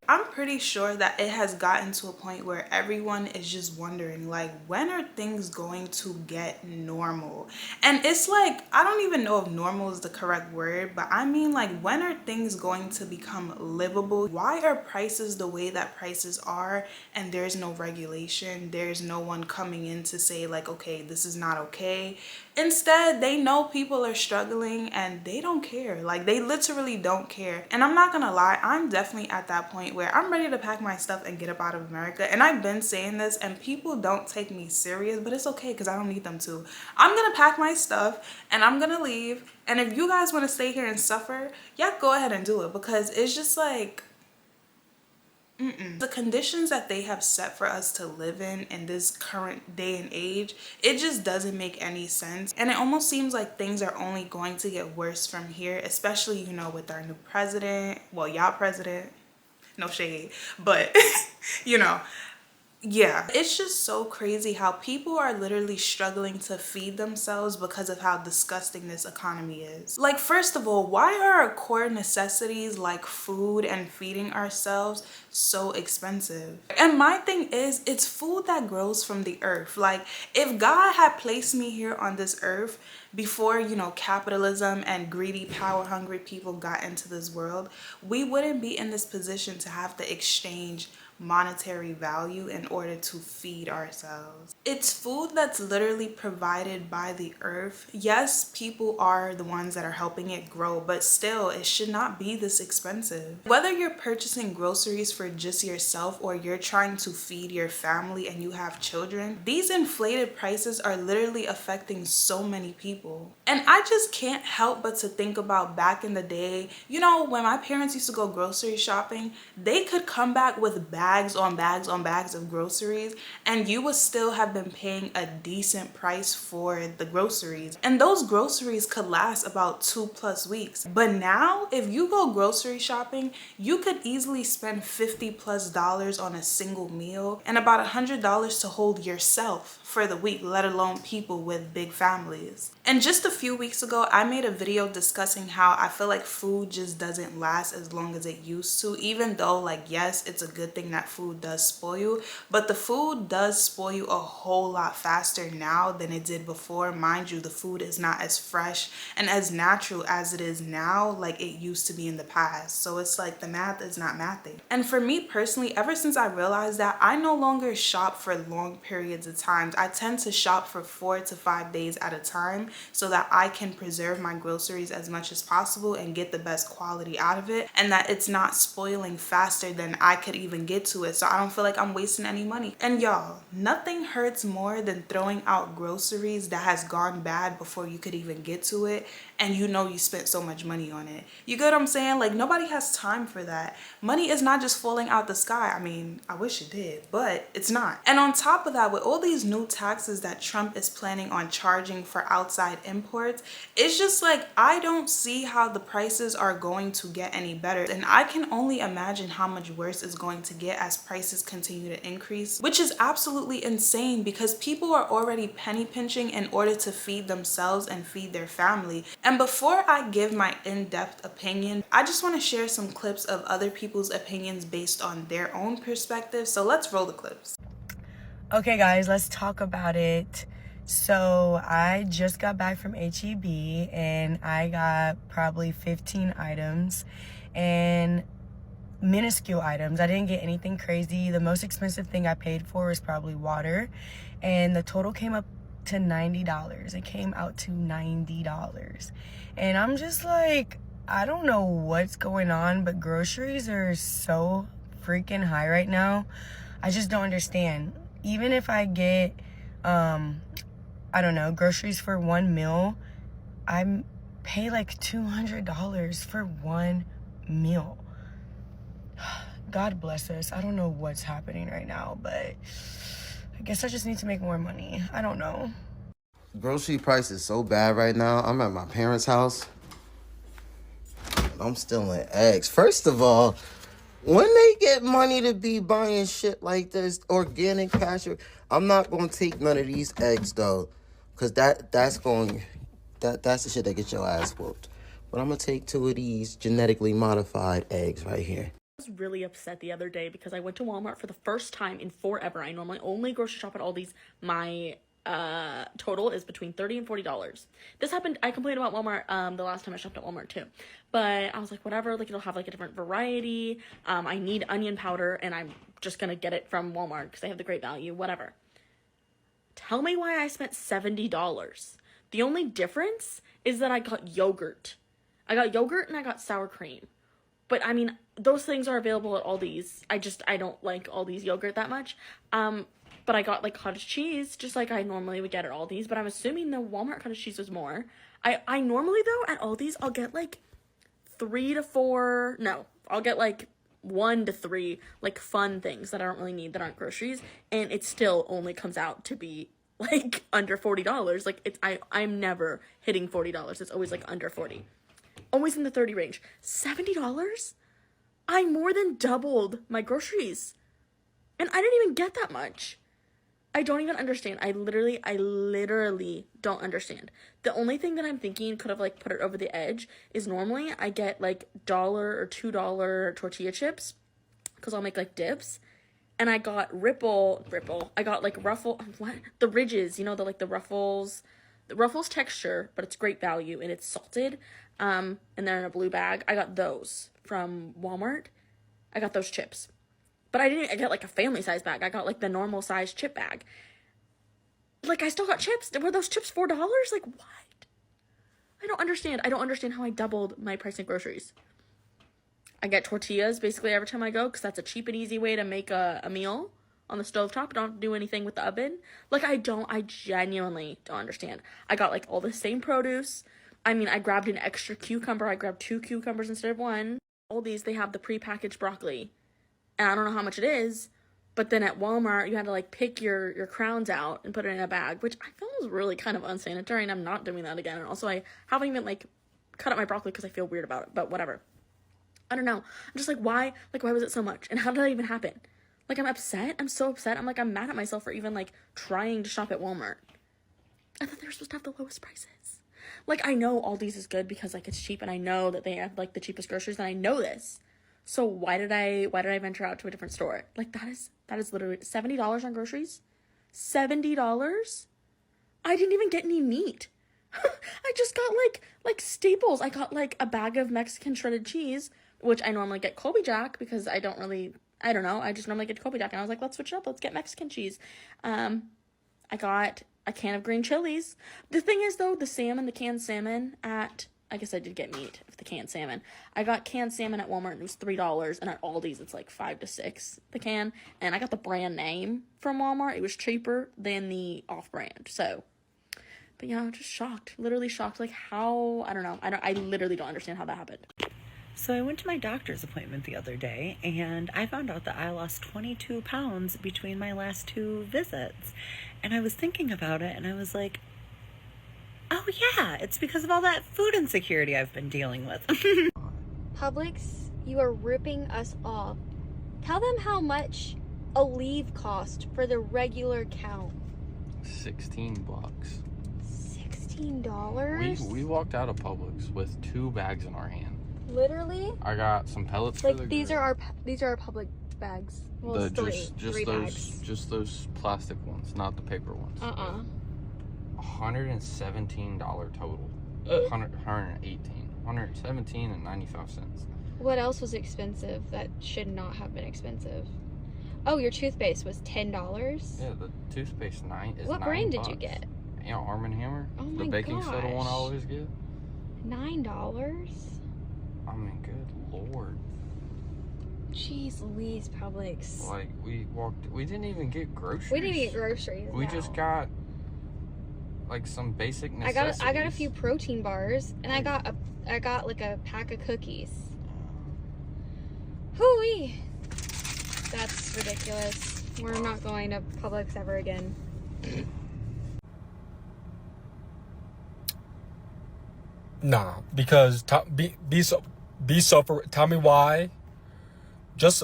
I'm pretty sure that it has gotten to a point where everyone is just wondering, like, when are things going to get normal? And it's like, I don't even know if normal is the correct word, but I mean, like, when are things going to become livable? Why are prices the way that prices are and there's no regulation? There's no one coming in to say, like, okay, this is not okay. Instead, they know people are struggling and they don't care. Like, they literally don't care. And I'm not gonna lie, I'm definitely at that point where I'm ready to pack my stuff and get up out of America. And I've been saying this and people don't take me serious, but it's okay because I don't need them to. I'm gonna pack my stuff and I'm gonna leave. And if you guys want to stay here and suffer, yeah, go ahead and do it, because it's just like, the conditions that they have set for us to live in this current day and age, it just doesn't make any sense. And it almost seems like things are only going to get worse from here, especially, you know, with our new president. Well, y'all president, no shade, but you know, yeah, it's just so crazy how people are literally struggling to feed themselves because of how disgusting this economy is. Like, first of all, why are our core necessities like food and feeding ourselves so expensive? And my thing is, it's food that grows from the earth. Like, if God had placed me here on this earth before, you know, capitalism and greedy, power hungry people got into this world, we wouldn't be in this position to have to exchange monetary value in order to feed ourselves. It's food that's literally provided by the earth. Yes, people are the ones that are helping it grow, but still, it should not be this expensive. Whether you're purchasing groceries for just yourself or you're trying to feed your family and you have children, these inflated prices are literally affecting so many people. And I just can't help but to think about back in the day, you know, when my parents used to go grocery shopping, they could come back with bags on bags on bags of groceries, and you would still have been paying a decent price for the groceries. And those groceries could last about 2+ weeks. But now, if you go grocery shopping, you could easily spend $50+ on a single meal and about $100 to hold yourself for the week, let alone people with big families. And just a few weeks ago, I made a video discussing how I feel like food just doesn't last as long as it used to, even though, like, yes, it's a good thing that food does spoil you, but the food does spoil you a whole lot faster now than it did before. Mind you, the food is not as fresh and as natural as it is now like it used to be in the past. So it's like the math is not mathing. And for me personally, ever since I realized that, I no longer shop for long periods of time. I tend to shop for 4 to 5 days at a time so that I can preserve my groceries as much as possible and get the best quality out of it, and that it's not spoiling faster than I could even get to it, so I don't feel like I'm wasting any money. And y'all, nothing hurts more than throwing out groceries that has gone bad before you could even get to it, and you know you spent so much money on it. You get what I'm saying? Like, nobody has time for that. Money is not just falling out the sky. I mean, I wish it did, but it's not. And on top of that, with all these new taxes that Trump is planning on charging for outside imports, it's just like, I don't see how the prices are going to get any better. And I can only imagine how much worse it's going to get as prices continue to increase, which is absolutely insane because people are already penny pinching in order to feed themselves and feed their family. And before I give my in-depth opinion, I just want to share some clips of other people's opinions based on their own perspective. So let's roll the clips. Okay guys, let's talk about it. So I just got back from HEB and I got probably 15 items and minuscule items. I didn't get anything crazy. The most expensive thing I paid for was probably water, and the total came up to $90. It came out to $90. And I'm just like, I don't know what's going on, but groceries are so freaking high right now. I just don't understand. Even if I get I don't know, groceries for one meal, I pay like $200 for one meal. God bless us. I don't know what's happening right now, but I guess I just need to make more money. I don't know. Grocery price is so bad right now. I'm at my parents' house. I'm stealing eggs. First of all, when they get money to be buying shit like this, organic pasture, I'm not gonna take none of these eggs though, cause that's the shit that gets your ass whooped. But I'm gonna take 2 of these genetically modified eggs right here. I was really upset the other day because I went to Walmart for the first time in forever. I normally only grocery shop at Aldi's. My total is between $30 and $40. This happened, I complained about Walmart the last time I shopped at Walmart too, but I was like, whatever, like it'll have like a different variety. I need onion powder and I'm just gonna get it from Walmart because they have the great value, whatever. Tell me why I spent $70. The only difference is that I got yogurt. I got yogurt and I got sour cream. But I mean, those things are available at Aldi's. I don't like Aldi's yogurt that much. But I got like cottage cheese, just like I normally would get at Aldi's. But I'm assuming the Walmart cottage cheese was more. I normally though at Aldi's I'll get like 3 to 4. No, I'll get like 1 to 3 like fun things that I don't really need that aren't groceries, and it still only comes out to be like under $40. Like I'm never hitting $40. It's always like under 40. Always in the 30 range. $70? I more than doubled my groceries. And I didn't even get that much. I don't even understand. I literally don't understand. The only thing that I'm thinking could have like put it over the edge is normally I get like $1 or $2 tortilla chips because I'll make like dips. And I got Ripple. I got like the Ridges, you know, the Ruffles. The Ruffles texture, but it's great value and it's salted. And they're in a blue bag. I got those from Walmart. I got those chips. But I get like a family size bag. I got like the normal size chip bag. Like I still got chips. Were those chips $4? Like what? I don't understand. I don't understand how I doubled my price in groceries. I get tortillas basically every time I go because that's a cheap and easy way to make a meal on the stovetop. Don't do anything with the oven. Like I genuinely don't understand. I got like all the same produce. I mean, I grabbed an extra cucumber. I grabbed 2 cucumbers instead of 1. All these, they have the prepackaged broccoli. And I don't know how much it is, but then at Walmart, you had to like pick your crowns out and put it in a bag, which I feel was really kind of unsanitary, and I'm not doing that again. And also, I haven't even like cut up my broccoli because I feel weird about it, but whatever. I don't know. I'm just like, why was it so much? And how did that even happen? Like, I'm upset. I'm so upset. I'm mad at myself for even like trying to shop at Walmart. I thought they were supposed to have the lowest prices. Like, I know Aldi's is good because like it's cheap, and I know that they have like the cheapest groceries, and I know this. So why did I venture out to a different store? Like that is literally $70 on groceries. $70? I didn't even get any meat. I just got like staples. I got like a bag of Mexican shredded cheese, which I normally get Colby Jack because I don't know. I just normally get Colby Jack, and I was like, let's switch it up. Let's get Mexican cheese. I got a can of green chilies. The thing is though, the canned salmon I guess I did get meat of the canned salmon. I got canned salmon at Walmart and it was $3, and at Aldi's it's like $5 to $6 the can. And I got the brand name from Walmart. It was cheaper than the off-brand. So, but yeah, I'm just shocked. Literally shocked. Like how, I don't know. I literally don't understand how that happened. So I went to my doctor's appointment the other day, and I found out that I lost 22 pounds between my last 2 visits. And I was thinking about it, and I was like, oh yeah, it's because of all that food insecurity I've been dealing with. Publix, you are ripping us off. Tell them how much a leave cost for the regular count. $16. $16? We walked out of Publix with 2 bags in our hand. Literally? I got some pellets like for the these are our Publix bags. Well, it's three bags. Just those plastic ones, not the paper ones. $117 total. 117 and 95 cents. What else was expensive that should not have been expensive? Oh, your toothpaste was $10? Yeah, the toothpaste is what brand did you get? Yeah, Arm & Hammer. Oh my The baking gosh. soda one I always get. $9? I mean, good lord. Jeez Louise, Publix. Like, we didn't even get groceries. We didn't get groceries. We just got like some basic necessities. I got a few protein bars, and I got like a pack of cookies. Hooey! That's ridiculous. We're not going to Publix ever again. Nah, because tell me why. Just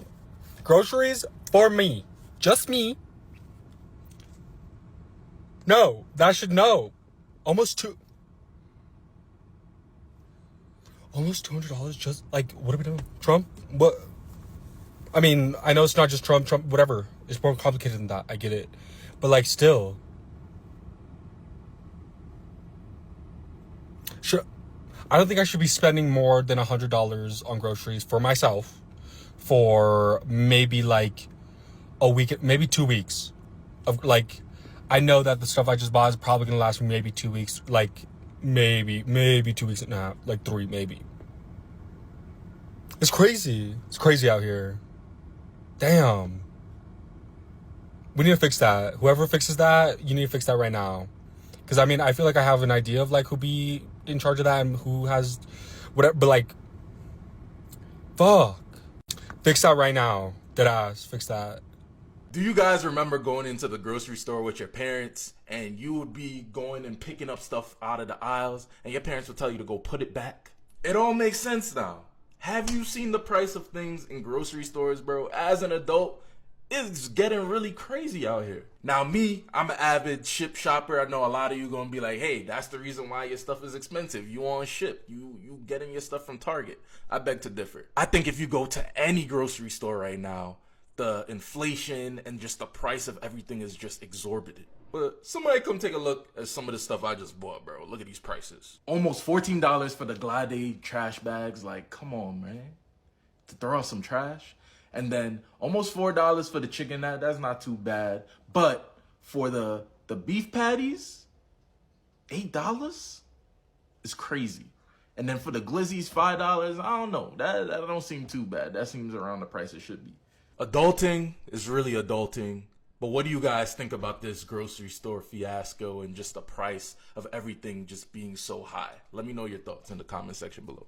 groceries for me, just me. No, that should know. Almost $200 just like, what are we doing? Trump? What? I mean, I know it's not just Trump, whatever. It's more complicated than that. I get it. But, like, still. Sure. I don't think I should be spending more than $100 on groceries for myself for maybe, like, a week, maybe 2 weeks. Of, like, I know that the stuff I just bought is probably going to last me maybe 2 weeks. Like, maybe 2 weeks and a half. Like, 3, maybe. It's crazy. It's crazy out here. Damn. We need to fix that. Whoever fixes that, you need to fix that right now. Because, I mean, I feel like I have an idea of, like, who be in charge of that and who has whatever. But, like, fuck. Fix that right now. Deadass. Fix that. Do you guys remember going into the grocery store with your parents and you would be going and picking up stuff out of the aisles and your parents would tell you to go put it back? It all makes sense now. Have you seen the price of things in grocery stores, bro? As an adult, it's getting really crazy out here. Now me, I'm an avid ship shopper. I know a lot of you gonna be like, hey, that's the reason why your stuff is expensive. You on ship. You getting your stuff from Target. I beg to differ. I think if you go to any grocery store right now, the inflation and just the price of everything is just exorbitant. But somebody come take a look at some of the stuff I just bought, bro. Look at these prices. Almost $14 for the Glade trash bags. Like, come on, man. To throw out some trash. And then almost $4 for the chicken. That's not too bad. But for the beef patties, $8 is crazy. And then for the glizzies, $5. I don't know. That don't seem too bad. That seems around the price it should be. Adulting is really adulting. But what do you guys think about this grocery store fiasco and just the price of everything just being so high? Let me know your thoughts in the comment section below.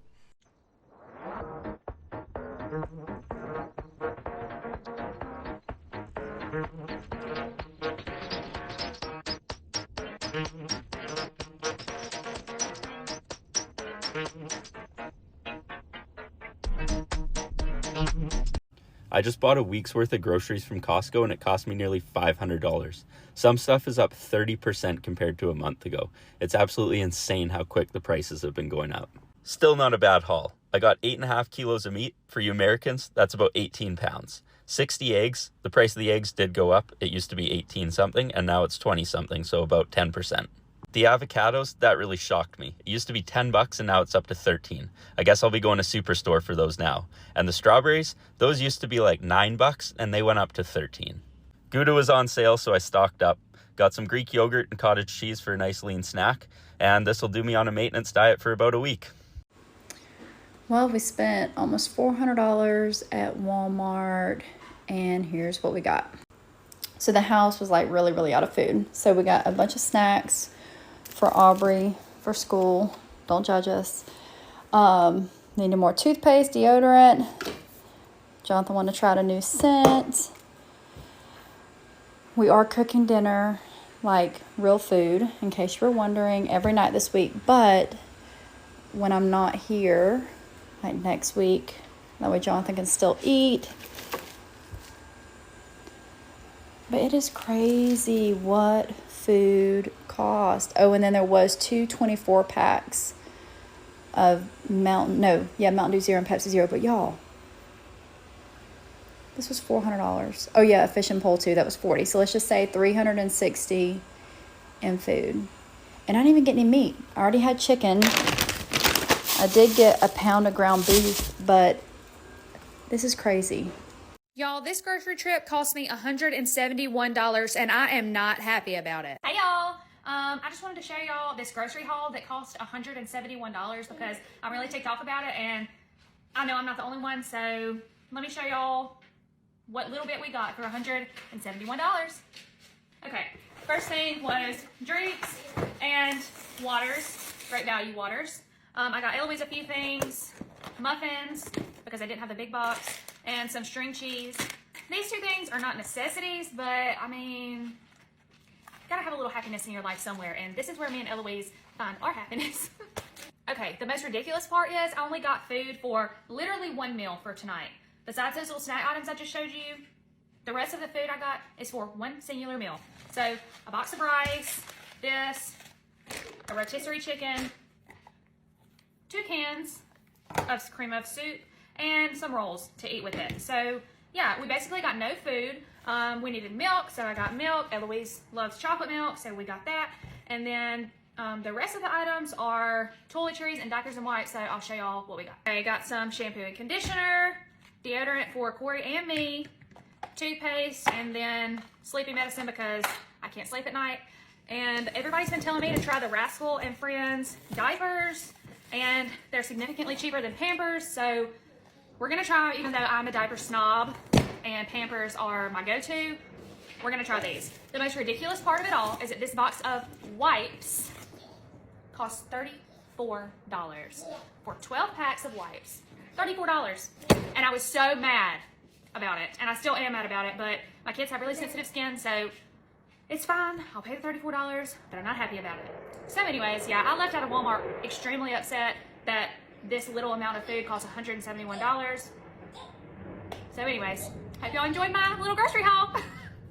I just bought a week's worth of groceries from Costco and it cost me nearly $500. Some stuff is up 30% compared to a month ago. It's absolutely insane how quick the prices have been going up. Still not a bad haul. I got 8.5 kilos of meat. For you Americans, that's about 18 pounds. 60 eggs. The price of the eggs did go up. It used to be 18 something and now it's 20 something, so about 10%. The avocados, that really shocked me. It used to be $10 and now it's up to 13. I guess I'll be going to Superstore for those now. And the strawberries, those used to be like $9 and they went up to 13. Gouda was on sale, so I stocked up. Got some Greek yogurt and cottage cheese for a nice lean snack. And this will do me on a maintenance diet for about a week. Well, we spent almost $400 at Walmart and here's what we got. So the house was like really out of food. So we got a bunch of snacks for Aubrey for school. Don't judge us. Needed more toothpaste, deodorant. Jonathan wanted to try a new scent. We are cooking dinner, like real food, in case you were wondering, every night this week. But when I'm not here, like next week, that way Jonathan can still eat. But it is crazy what food cost. Oh, and then there was 2 24 packs of Mountain Dew Zero and Pepsi Zero. But y'all, this was $400. Oh yeah, a fish and pole too. That was $40. So let's just say $360 in food. And I didn't even get any meat. I already had chicken. I did get a pound of ground beef, but this is crazy. Y'all, this grocery trip cost me $171 and I am not happy about it. Hey y'all, I just wanted to show y'all this grocery haul that cost $171 because I'm really ticked off about it and I know I'm not the only one, so let me show y'all what little bit we got for $171. Okay, first thing was drinks and waters, great value waters. I got Eloise a few things, muffins, because I didn't have the big box, and some string cheese. These 2 things are not necessities, but I mean, you gotta have a little happiness in your life somewhere, and this is where me and Eloise find our happiness. Okay, the most ridiculous part is I only got food for literally 1 meal for tonight. Besides those little snack items I just showed you, the rest of the food I got is for 1 singular meal. So, a box of rice, this, a rotisserie chicken, 2 cans of cream of soup, and some rolls to eat with it. So yeah, we basically got no food. We needed milk, so I got milk. Eloise loves chocolate milk, so we got that. And then the rest of the items are toiletries and diapers and wipes, so I'll show y'all what we got. I got some shampoo and conditioner, deodorant for Corey and me, toothpaste, and then sleeping medicine because I can't sleep at night. And everybody's been telling me to try the Rascal and Friends diapers, and they're significantly cheaper than Pampers, so we're gonna try, even though I'm a diaper snob and Pampers are my go-to, we're gonna try these. The most ridiculous part of it all is that this box of wipes costs $34 for 12 packs of wipes. $34. And I was so mad about it, and I still am mad about it, but my kids have really sensitive skin, so it's fine. I'll pay the $34, but I'm not happy about it. So anyways, yeah, I left out of Walmart extremely upset that this little amount of food costs $171. So anyways, hope y'all enjoyed my little grocery haul.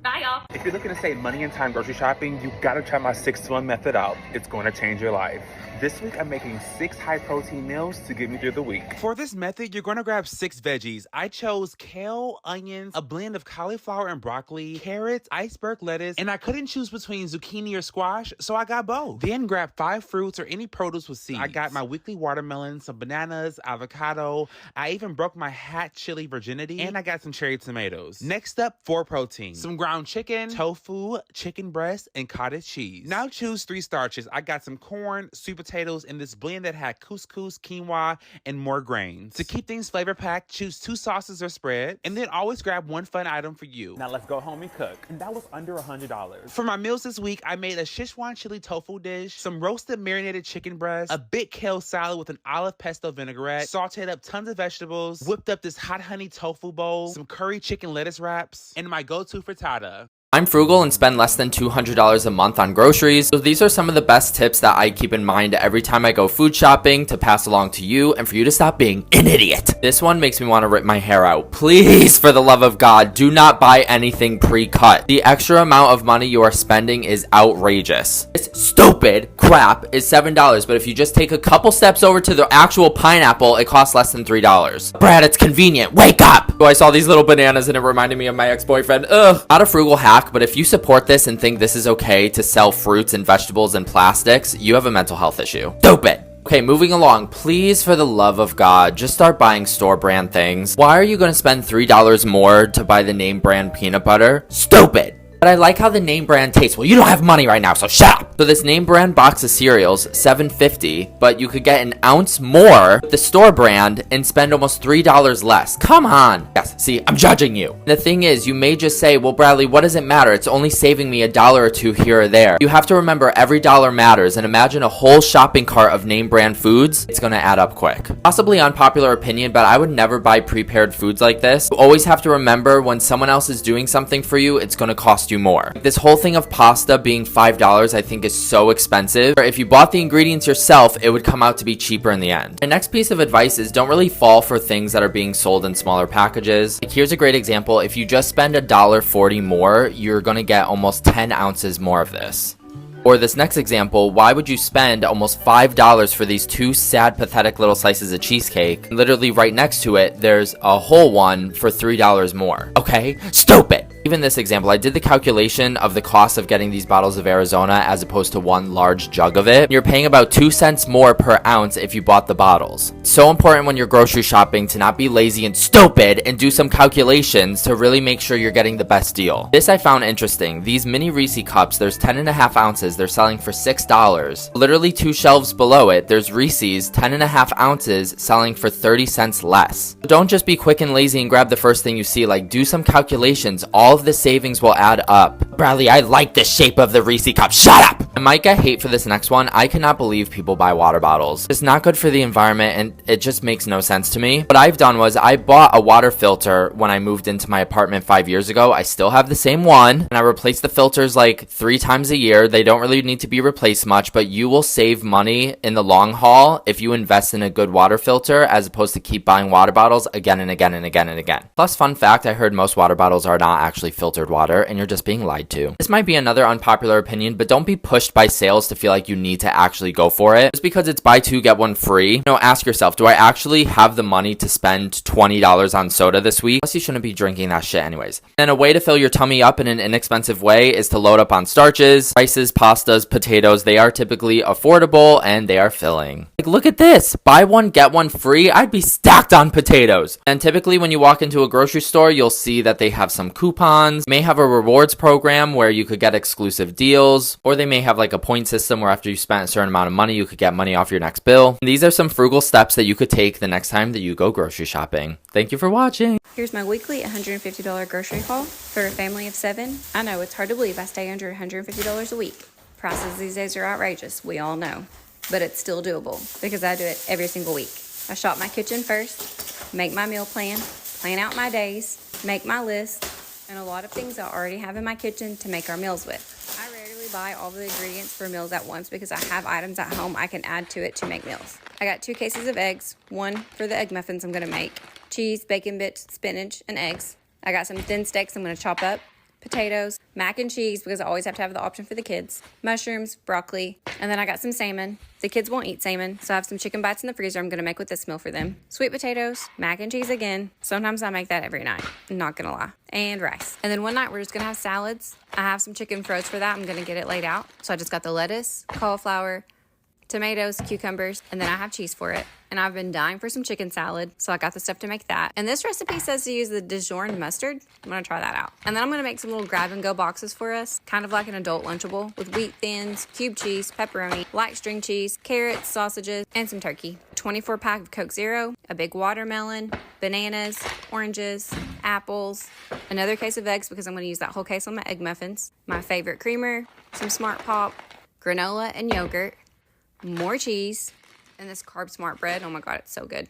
Bye, y'all. If you're looking to save money and time grocery shopping, you gotta try my 6-to-1 method out. It's going to change your life. This week, I'm making 6 high-protein meals to get me through the week. For this method, you're gonna grab 6 veggies. I chose kale, onions, a blend of cauliflower and broccoli, carrots, iceberg lettuce, and I couldn't choose between zucchini or squash, so I got both. Then grab 5 fruits or any produce with seeds. I got my weekly watermelon, some bananas, avocado. I even broke my hat chili virginity, and I got some cherry tomatoes. Next up, for protein, some ground chicken, tofu, chicken breast, and cottage cheese. Now choose 3 starches. I got some corn, sweet potatoes in this blend that had couscous, quinoa, and more grains. To keep things flavor packed, choose 2 sauces or spread, and then always grab 1 fun item for you. Now let's go home and cook. And that was under $100. For my meals this week, I made a Szechuan chili tofu dish, some roasted marinated chicken breast, a big kale salad with an olive pesto vinaigrette, sauteed up tons of vegetables, whipped up this hot honey tofu bowl, some curry chicken lettuce wraps, and my go-to frittata. I'm frugal and spend less than $200 a month on groceries, so these are some of the best tips that I keep in mind every time I go food shopping to pass along to you and for you to stop being an idiot. This one makes me want to rip my hair out. Please, for the love of God, do not buy anything pre-cut. The extra amount of money you are spending is outrageous. This stupid crap is $7, but if you just take a couple steps over to the actual pineapple, it costs less than $3. Brad, it's convenient. Wake up! So I saw these little bananas and it reminded me of my ex-boyfriend. Ugh. Not a frugal hack, but if you support this and think this is okay to sell fruits and vegetables in plastics, you have a mental health issue. Stupid! Okay, moving along, please, for the love of God, just start buying store brand things. Why are you going to spend $3 more to buy the name brand peanut butter? Stupid! But I like how the name brand tastes. Well, you don't have money right now, so shut up! So this name brand box of cereals, $7.50, but you could get an ounce more with the store brand and spend almost $3 less. Come on! Yes, see, I'm judging you. The thing is, you may just say, well, Bradley, what does it matter? It's only saving me $1 or $2 here or there. You have to remember every dollar matters, and imagine a whole shopping cart of name brand foods. It's gonna add up quick. Possibly unpopular opinion, but I would never buy prepared foods like this. You always have to remember when someone else is doing something for you, it's gonna cost you more. This whole thing of pasta being $5 I think is so expensive. If you bought the ingredients yourself, it would come out to be cheaper in the end. My next piece of advice is don't really fall for things that are being sold in smaller packages. Like, here's a great example. If you just spend $1.40 more, you're gonna get almost 10 ounces more of this. Or this next example, why would you spend almost $5 for these 2 sad, pathetic little slices of cheesecake? Literally right next to it, there's a whole one for $3 more. Okay? Stupid! Even this example, I did the calculation of the cost of getting these bottles of Arizona as opposed to 1 large jug of it. You're paying about 2 cents more per ounce if you bought the bottles. It's so important when you're grocery shopping to not be lazy and stupid and do some calculations to really make sure you're getting the best deal. This I found interesting. These mini Reese cups, there's 10.5 ounces. They're selling for $6. Literally 2 shelves below it, there's Reese's 10.5 ounces selling for 30 cents less. Don't just be quick and lazy and grab the first thing you see. Like, do some calculations. All of the savings will add up. Bradley, I like the shape of the Reese cup. Shut up! I might get hate for this next one. I cannot believe people buy water bottles. It's not good for the environment and it just makes no sense to me. What I've done was I bought a water filter when I moved into my apartment 5 years ago. I still have the same one and I replace the filters like 3 times a year. They don't really need to be replaced much, but you will save money in the long haul if you invest in a good water filter as opposed to keep buying water bottles again and again and again and again. Plus, fun fact, I heard most water bottles are not actually filtered water and you're just being lied to. This might be another unpopular opinion, but don't be pushy pushed by sales to feel like you need to actually go for it. Just because it's buy two, get one free, you know, ask yourself, do I actually have the money to spend $20 on soda this week? Plus, you shouldn't be drinking that shit anyways. And a way to fill your tummy up in an inexpensive way is to load up on starches, rices, pastas, potatoes. They are typically affordable and they are filling. Like, look at this. Buy one, get one free. I'd be stacked on potatoes. And typically when you walk into a grocery store, you'll see that they have some coupons, may have a rewards program where you could get exclusive deals, or they may have like a point system where after you spent a certain amount of money, you could get money off your next bill. And these are some frugal steps that you could take the next time that you go grocery shopping. Thank you for watching. Here's my weekly $150 grocery haul for a family of 7. I know it's hard to believe I stay under $150 a week. Prices these days are outrageous, we all know. But it's still doable because I do it every single week. I shop my kitchen first, make my meal plan out my days, make my list, and a lot of things I already have in my kitchen to make our meals with. I rarely buy all the ingredients for meals at once because I have items at home I can add to it to make meals. I got 2 cases of eggs, one for the egg muffins I'm going to make, cheese, bacon bits, spinach, and eggs. I got some thin steaks I'm going to chop up, potatoes, mac and cheese because I always have to have the option for the kids, mushrooms, broccoli, and then I got some salmon. The kids won't eat salmon, so I have some chicken bites in the freezer I'm going to make with this meal for them. Sweet potatoes, mac and cheese again. Sometimes I make that every night, I'm not going to lie. And rice. And then one night we're just going to have salads. I have some chicken froze for that. I'm going to get it laid out. So I just got the lettuce, cauliflower, tomatoes, cucumbers, and then I have cheese for it. And I've been dying for some chicken salad, so I got the stuff to make that. And this recipe says to use the Dijon mustard. I'm gonna try that out. And then I'm gonna make some little grab-and-go boxes for us, kind of like an adult Lunchable, with wheat thins, cube cheese, pepperoni, black string cheese, carrots, sausages, and some turkey. 24-pack of Coke Zero, a big watermelon, bananas, oranges, apples, another case of eggs because I'm gonna use that whole case on my egg muffins, my favorite creamer, some Smart Pop, granola and yogurt, more cheese, and this Carb Smart bread. Oh my god, it's so good.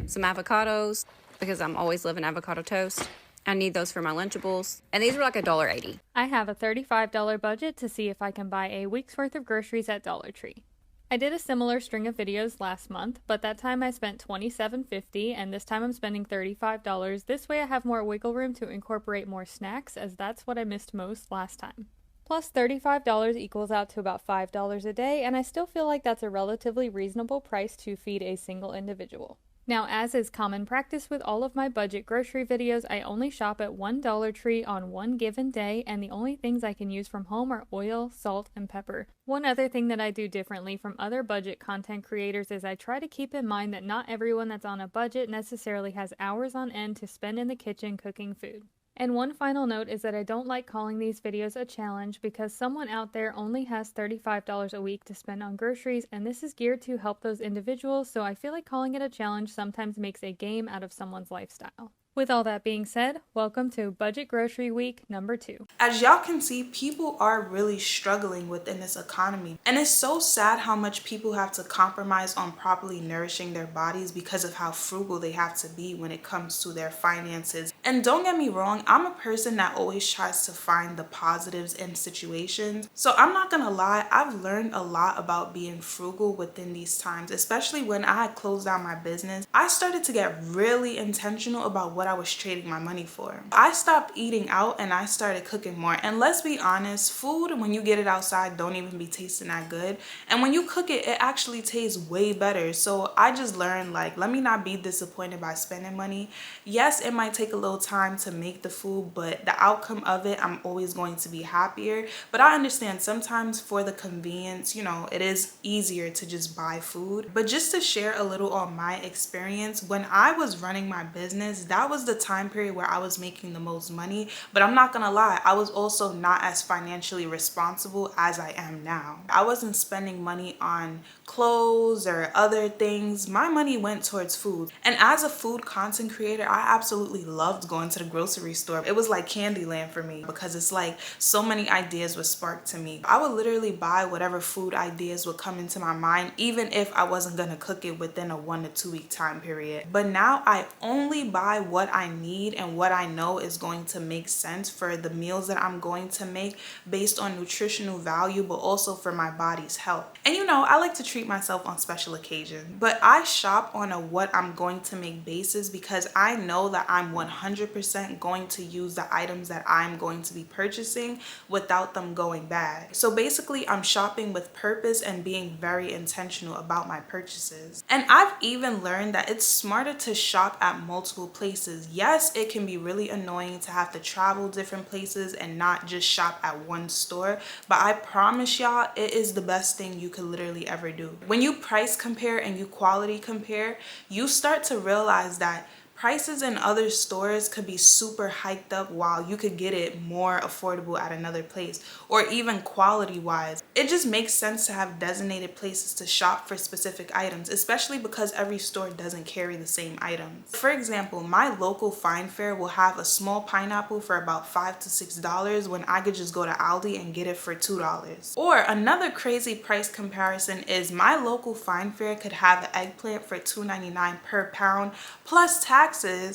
Some avocados, because I'm always loving avocado toast. I need those for my Lunchables. And these were like $1.80. I have a $35 budget to see if I can buy a week's worth of groceries at Dollar Tree. I did a similar string of videos last month, but that time I spent $27.50 and this time I'm spending $35. This way I have more wiggle room to incorporate more snacks, as that's what I missed most last time. Plus $35 equals out to about $5 a day, and I still feel like that's a relatively reasonable price to feed a single individual. Now, as is common practice with all of my budget grocery videos, I only shop at one Dollar Tree on one given day, and the only things I can use from home are oil, salt, and pepper. One other thing that I do differently from other budget content creators is I try to keep in mind that not everyone that's on a budget necessarily has hours on end to spend in the kitchen cooking food. And one final note is that I don't like calling these videos a challenge because someone out there only has $35 a week to spend on groceries, and this is geared to help those individuals, so I feel like calling it a challenge sometimes makes a game out of someone's lifestyle. With all that being said, welcome to Budget Grocery Week number 2. As y'all can see, people are really struggling within this economy. And it's so sad how much people have to compromise on properly nourishing their bodies because of how frugal they have to be when it comes to their finances. And don't get me wrong, I'm a person that always tries to find the positives in situations. So I'm not gonna lie, I've learned a lot about being frugal within these times, especially when I had closed down my business. I started to get really intentional about what I was trading my money for. I stopped eating out and I started cooking more. And let's be honest, food, when you get it outside, don't even be tasting that good. And when you cook it, it actually tastes way better. So I just learned, like, let me not be disappointed by spending money. Yes, it might take a little time to make the food, but the outcome of it, I'm always going to be happier. But I understand sometimes for the convenience, you know, it is easier to just buy food. But just to share a little on my experience, when I was running my business, that was the time period where I was making the most money. But I'm not gonna lie, I was also not as financially responsible as I am now. I wasn't spending money on clothes or other things. My money went towards food. And as a food content creator, I absolutely loved going to the grocery store. It was like Candyland for me because it's like so many ideas were sparked to me. I would literally buy whatever food ideas would come into my mind, even if I wasn't gonna cook it within a 1 to 2 week time period. But now I only buy what what I need and what I know is going to make sense for the meals that I'm going to make based on nutritional value, but also for my body's health. And you know, I like to treat myself on special occasions, but I shop on a what I'm going to make basis because I know that I'm 100% going to use the items that I'm going to be purchasing without them going bad. So basically, I'm shopping with purpose and being very intentional about my purchases. And I've even learned that it's smarter to shop at multiple places. Yes, it can be really annoying to have to travel different places and not just shop at one store, but I promise y'all, it is the best thing you could literally ever do. When you price compare and you quality compare, you start to realize that prices in other stores could be super hiked up while you could get it more affordable at another place, or even quality wise. It just makes sense to have designated places to shop for specific items, especially because every store doesn't carry the same items. For example, my local Find Fair will have a small pineapple for about $5 to $6 when I could just go to Aldi and get it for $2. Or another crazy price comparison is my local Find Fair could have an eggplant for $2.99 per pound plus tax,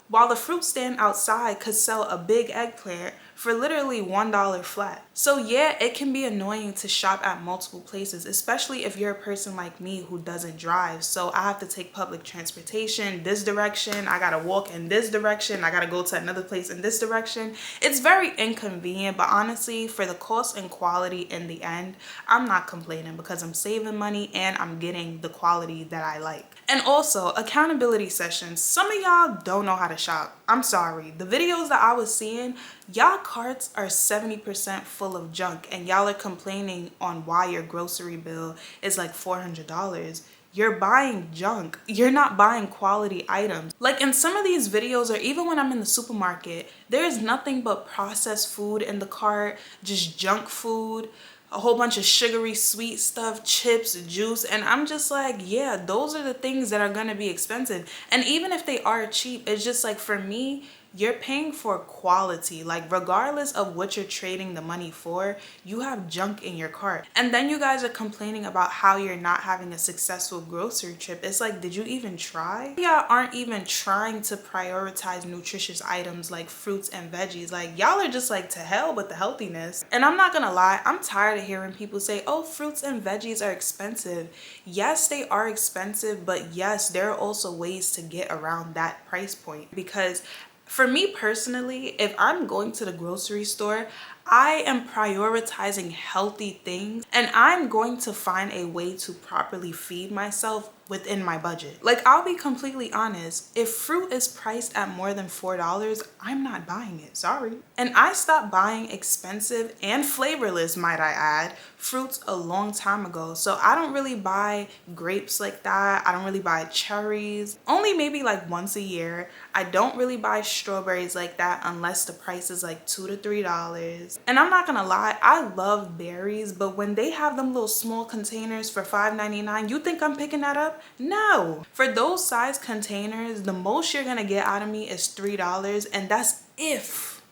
while the fruit stand outside could sell a big eggplant for literally $1 flat. So yeah, it can be annoying to shop at multiple places, especially if you're a person like me who doesn't drive. So I have to take public transportation this direction, I gotta walk in this direction, I gotta go to another place in this direction. It's very inconvenient, but honestly, for the cost and quality in the end, I'm not complaining because I'm saving money and I'm getting the quality that I like. And also, accountability sessions. Some of y'all don't know how to shop. I'm sorry. The videos that I was seeing, y'all carts are 70% full of junk and y'all are complaining on why your grocery bill is like $400. You're buying junk. You're not buying quality items. Like in some of these videos, or even when I'm in the supermarket, there's nothing but processed food in the cart, just junk food, a whole bunch of sugary sweet stuff, chips, juice, and I'm just like, yeah, those are the things that are gonna be expensive. And even if they are cheap, it's just like, for me, you're paying for quality. Like regardless of what you're trading the money for, you have junk in your cart. And then you guys are complaining about how you're not having a successful grocery trip. It's like, did you even try? Y'all aren't even trying to prioritize nutritious items like fruits and veggies. Like y'all are just like, to hell with the healthiness. And I'm not gonna lie, I'm tired of hearing people say, oh, fruits and veggies are expensive. Yes, they are expensive, but yes, there are also ways to get around that price point. Because for me personally, if I'm going to the grocery store, I am prioritizing healthy things and I'm going to find a way to properly feed myself within my budget. Like, I'll be completely honest, if fruit is priced at more than $4, I'm not buying it, sorry. And I stopped buying expensive and flavorless, might I add, fruits a long time ago. So I don't really buy grapes like that. I don't really buy cherries, only maybe like once a year. I don't really buy strawberries like that unless the price is like $2 to $3. And I'm not gonna lie, I love berries, but when they have them little small containers for $5.99, you think I'm picking that up? No. For those size containers, the most you're gonna get out of me is $3, and that's if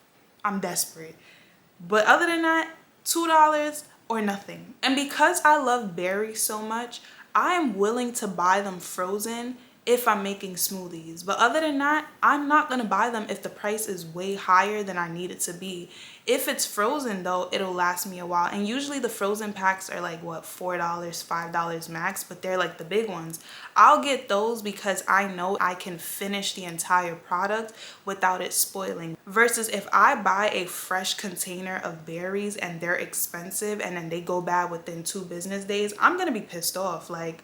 I'm desperate. But other than that, $2 or nothing. And because I love berries so much, I am willing to buy them frozen if I'm making smoothies. But other than that, I'm not gonna buy them if the price is way higher than I need it to be. If it's frozen though, it'll last me a while. And usually the frozen packs are like what, $4, $5 max, but they're like the big ones. I'll get those because I know I can finish the entire product without it spoiling. Versus if I buy a fresh container of berries and they're expensive and then they go bad within 2 business days, I'm gonna be pissed off. Like,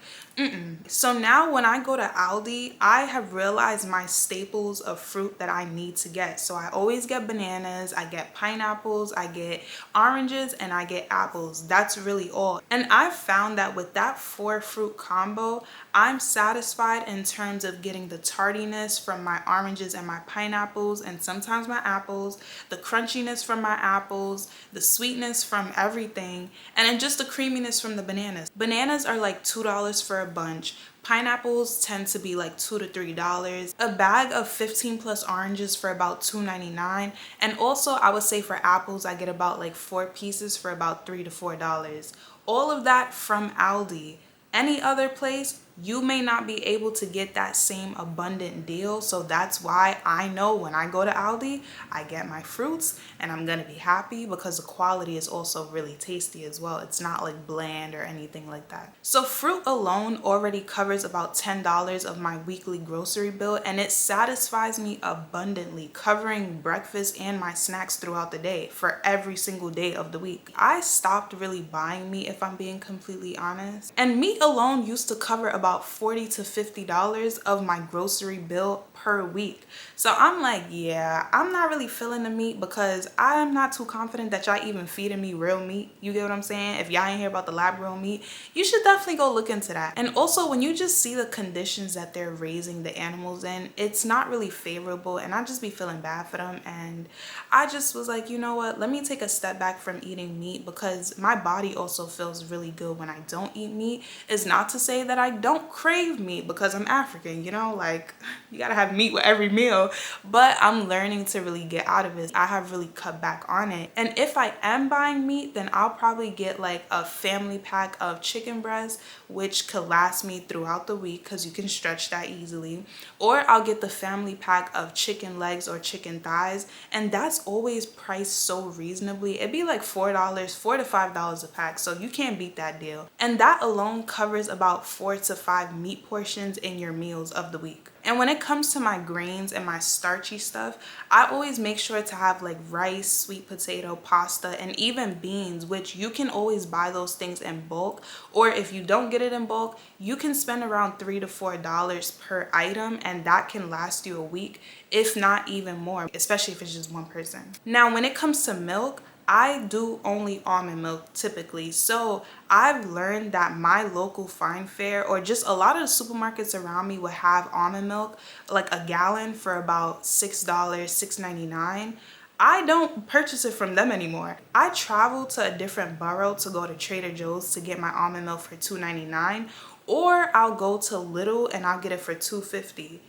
So now when I go to Aldi, I have realized my staples of fruit that I need to get. So I always get bananas, I get pineapples, I get oranges, and I get apples. That's really all. And I've found that with that 4 fruit combo, I'm satisfied in terms of getting the tardiness from my oranges and my pineapples, and sometimes my apples, the crunchiness from my apples, the sweetness from everything, and then just the creaminess from the bananas. Bananas are like $2 for a bunch. Pineapples tend to be like $2 to $3. A bag of 15 plus oranges for about $2.99. And also I would say for apples, I get about like 4 pieces for about $3 to $4. All of that from Aldi. Any other place, you may not be able to get that same abundant deal. So that's why I know when I go to Aldi, I get my fruits and I'm gonna be happy because the quality is also really tasty as well. It's not like bland or anything like that. So fruit alone already covers about $10 of my weekly grocery bill, and it satisfies me abundantly, covering breakfast and my snacks throughout the day for every single day of the week. I stopped really buying meat, if I'm being completely honest, and meat alone used to cover about $40 to $50 of my grocery bill per week. So I'm like, yeah, I'm not really feeling the meat because I'm not too confident that y'all even feeding me real meat. You get what I'm saying? If y'all ain't hear about the lab grown meat, you should definitely go look into that. And also, when you just see the conditions that they're raising the animals in, it's not really favorable, and I just be feeling bad for them. And I just was like, you know what, let me take a step back from eating meat because my body also feels really good when I don't eat meat. It's not to say that I don't crave meat because I'm African, you know, like you gotta have meat with every meal, but I'm learning to really get out of it. I have really cut back on it. And if I am buying meat, then I'll probably get like a family pack of chicken breast, which could last me throughout the week because you can stretch that easily. Or I'll get the family pack of chicken legs or chicken thighs, and that's always priced so reasonably. It'd be like $4, $4 to $5 a pack, so you can't beat that deal. And that alone covers about 4 to 5 meat portions in your meals of the week. And when it comes to my grains and my starchy stuff, I always make sure to have like rice, sweet potato, pasta, and even beans, which you can always buy those things in bulk. Or if you don't get it in bulk, you can spend around $3 to $4 per item, and that can last you a week, if not even more, especially if it's just one person. Now, when it comes to milk, I do only almond milk typically. So I've learned that my local fine fare, or just a lot of the supermarkets around me, would have almond milk, like a gallon, for about $6, $6.99. I don't purchase it from them anymore. I travel to a different borough to go to Trader Joe's to get my almond milk for $2.99, or I'll go to Lidl and I'll get it for $2.50.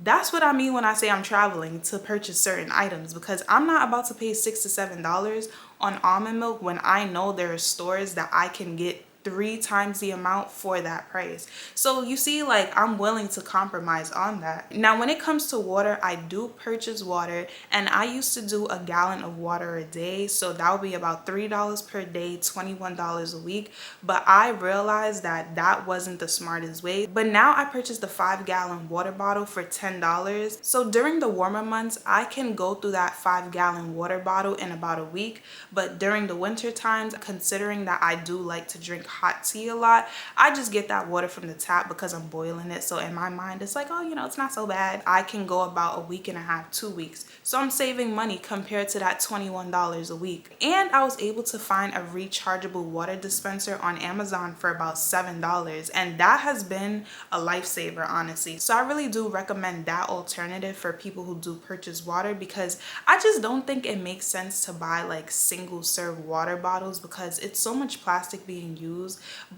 That's what I mean when I say I'm traveling to purchase certain items, because I'm not about to pay $6 to $7 on almond milk when I know there are stores that I can get 3 times the amount for that price. So you see, like, I'm willing to compromise on that. Now, when it comes to water, I do purchase water, and I used to do a gallon of water a day. So that would be about $3 per day, $21 a week. But I realized that that wasn't the smartest way. But now I purchased the 5-gallon water bottle for $10. So during the warmer months, I can go through that 5-gallon water bottle in about a week. But during the winter times, considering that I do like to drink hot tea a lot, I just get that water from the tap because I'm boiling it. So in my mind, it's like, oh, you know, it's not so bad. I can go about a week and a half, 2 weeks. So I'm saving money compared to that $21 a week. And I was able to find a rechargeable water dispenser on Amazon for about $7. And that has been a lifesaver, honestly. So I really do recommend that alternative for people who do purchase water, because I just don't think it makes sense to buy like single serve water bottles because it's so much plastic being used.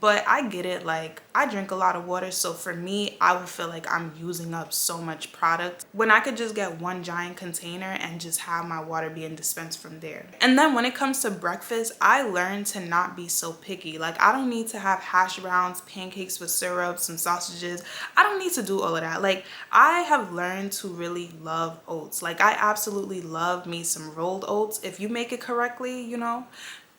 But I get it, like I drink a lot of water, so for me, I would feel like I'm using up so much product when I could just get one giant container and just have my water being dispensed from there. And then when it comes to breakfast, I learned to not be so picky. Like, I don't need to have hash browns, pancakes with syrup, some sausages. I don't need to do all of that. Like, I have learned to really love oats. Like, I absolutely love me some rolled oats. If you make it correctly, you know,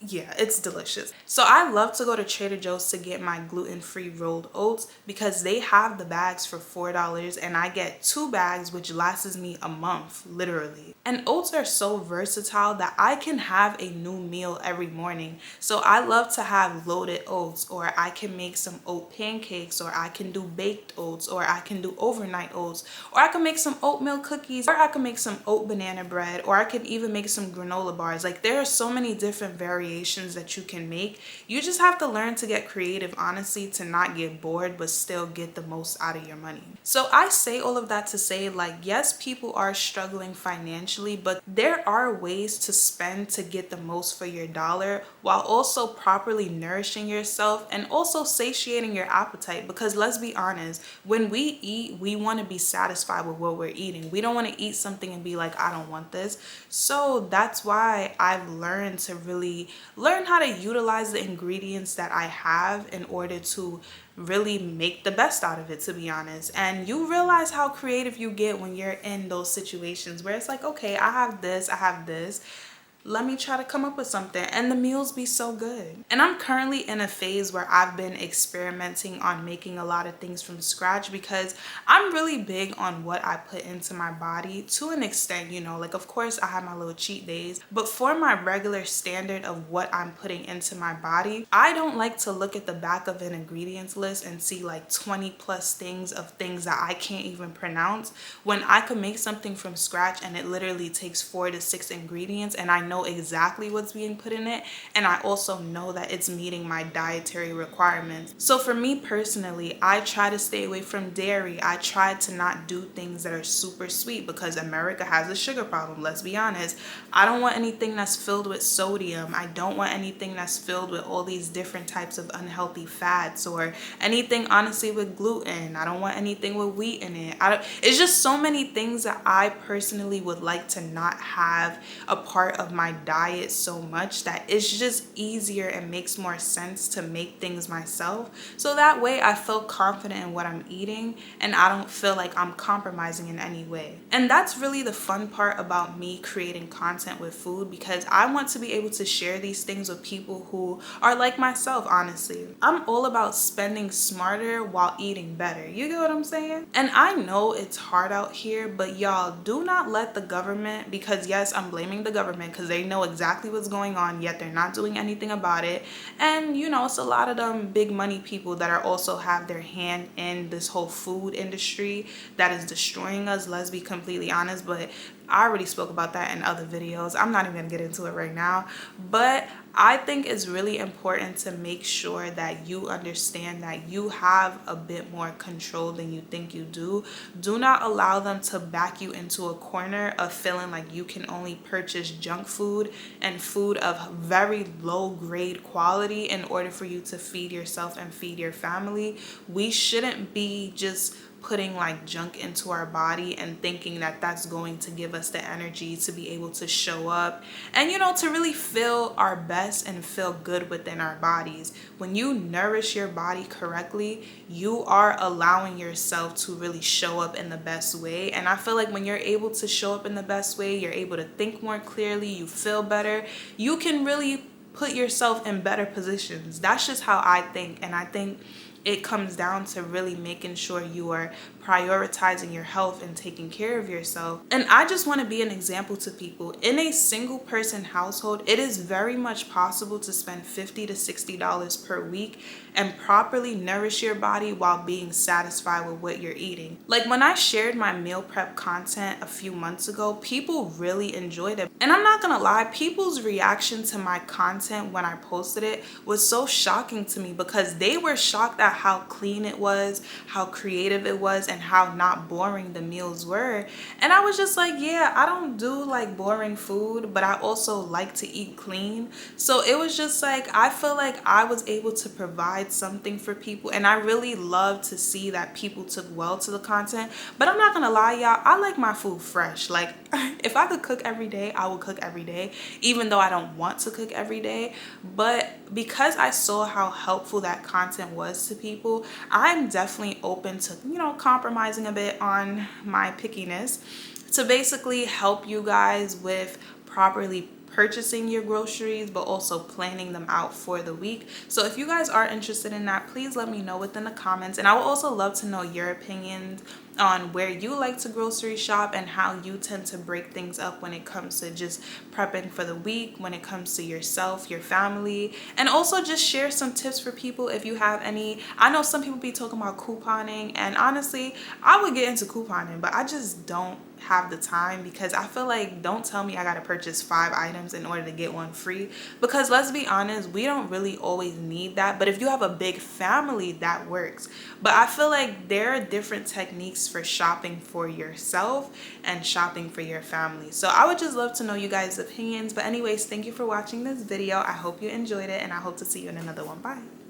yeah, it's delicious. So I love to go to Trader Joe's to get my gluten-free rolled oats because they have the bags for $4 and I get 2 bags, which lasts me a month, literally. And oats are so versatile that I can have a new meal every morning. So I love to have loaded oats, or I can make some oat pancakes, or I can do baked oats, or I can do overnight oats, or I can make some oatmeal cookies, or I can make some oat banana bread, or I can even make some granola bars. Like, there are so many different variations that you can make. You just have to learn to get creative, honestly, to not get bored but still get the most out of your money. So I say all of that to say, like, yes, people are struggling financially, but there are ways to spend to get the most for your dollar while also properly nourishing yourself and also satiating your appetite. Because let's be honest, when we eat, we want to be satisfied with what we're eating. We don't want to eat something and be like, I don't want this. So that's why I've learned to really learn how to utilize the ingredients that I have in order to really make the best out of it, to be honest. And you realize how creative you get when you're in those situations where it's like, okay, I have this, let me try to come up with something, and the meals be so good. And I'm currently in a phase where I've been experimenting on making a lot of things from scratch because I'm really big on what I put into my body to an extent, you know, like of course I have my little cheat days, but for my regular standard of what I'm putting into my body, I don't like to look at the back of an ingredients list and see like 20 plus things of things that I can't even pronounce, when I could make something from scratch and it literally takes 4 to 6 ingredients and I know exactly what's being put in it, and I also know that it's meeting my dietary requirements. So for me personally, I try to stay away from dairy. I try to not do things that are super sweet because America has a sugar problem, let's be honest. I don't want anything that's filled with sodium. I don't want anything that's filled with all these different types of unhealthy fats, or anything honestly with gluten. I don't want anything with wheat in it. It's just so many things that I personally would like to not have a part of my diet so much, that it's just easier and makes more sense to make things myself, so that way I feel confident in what I'm eating and I don't feel like I'm compromising in any way. And that's really the fun part about me creating content with food, because I want to be able to share these things with people who are like myself. Honestly, I'm all about spending smarter while eating better. You get what I'm saying? And I know it's hard out here, but y'all, do not let the government, because yes, I'm blaming the government because they know exactly what's going on, yet they're not doing anything about it. And you know, it's a lot of them big money people that are also have their hand in this whole food industry that is destroying us, let's be completely honest. But I already spoke about that in other videos. I'm not even gonna get into it right now, but I think it's really important to make sure that you understand that you have a bit more control than you think you do. Do not allow them to back you into a corner of feeling like you can only purchase junk food and food of very low grade quality in order for you to feed yourself and feed your family. We shouldn't be just putting like junk into our body and thinking that that's going to give us the energy to be able to show up and, you know, to really feel our best and feel good within our bodies. When you nourish your body correctly, you are allowing yourself to really show up in the best way. And I feel like when you're able to show up in the best way, you're able to think more clearly, you feel better, you can really put yourself in better positions. That's just how I think. And I think it comes down to really making sure you are prioritizing your health and taking care of yourself. And I just want to be an example to people. In a single person household, it is very much possible to spend $50 to $60 per week and properly nourish your body while being satisfied with what you're eating. Like when I shared my meal prep content a few months ago, people really enjoyed it. And I'm not gonna lie, people's reaction to my content when I posted it was so shocking to me, because they were shocked at how clean it was, how creative it was, and how not boring the meals were. And I was just like, yeah, I don't do like boring food, but I also like to eat clean. So it was just like, I feel like I was able to provide something for people, and I really love to see that people took well to the content. But I'm not gonna lie, y'all, I like my food fresh. Like if I could cook every day, I would cook every day, even though I don't want to cook every day. But because I saw how helpful that content was to people, I'm definitely open to, you know, compromising a bit on my pickiness to basically help you guys with properly purchasing your groceries, but also planning them out for the week. So if you guys are interested in that, please let me know within the comments. And I would also love to know your opinions on where you like to grocery shop and how you tend to break things up when it comes to just prepping for the week, when it comes to yourself, your family, and also just share some tips for people if you have any. I know some people be talking about couponing, and honestly, I would get into couponing, but I just don't have the time, because I feel like, don't tell me I gotta purchase 5 items in order to get one free, because let's be honest, we don't really always need that. But if you have a big family, that works. But I feel like there are different techniques for shopping for yourself and shopping for your family. So I would just love to know you guys' opinions. But anyways, thank you for watching this video. I hope you enjoyed it, and I hope to see you in another one. Bye.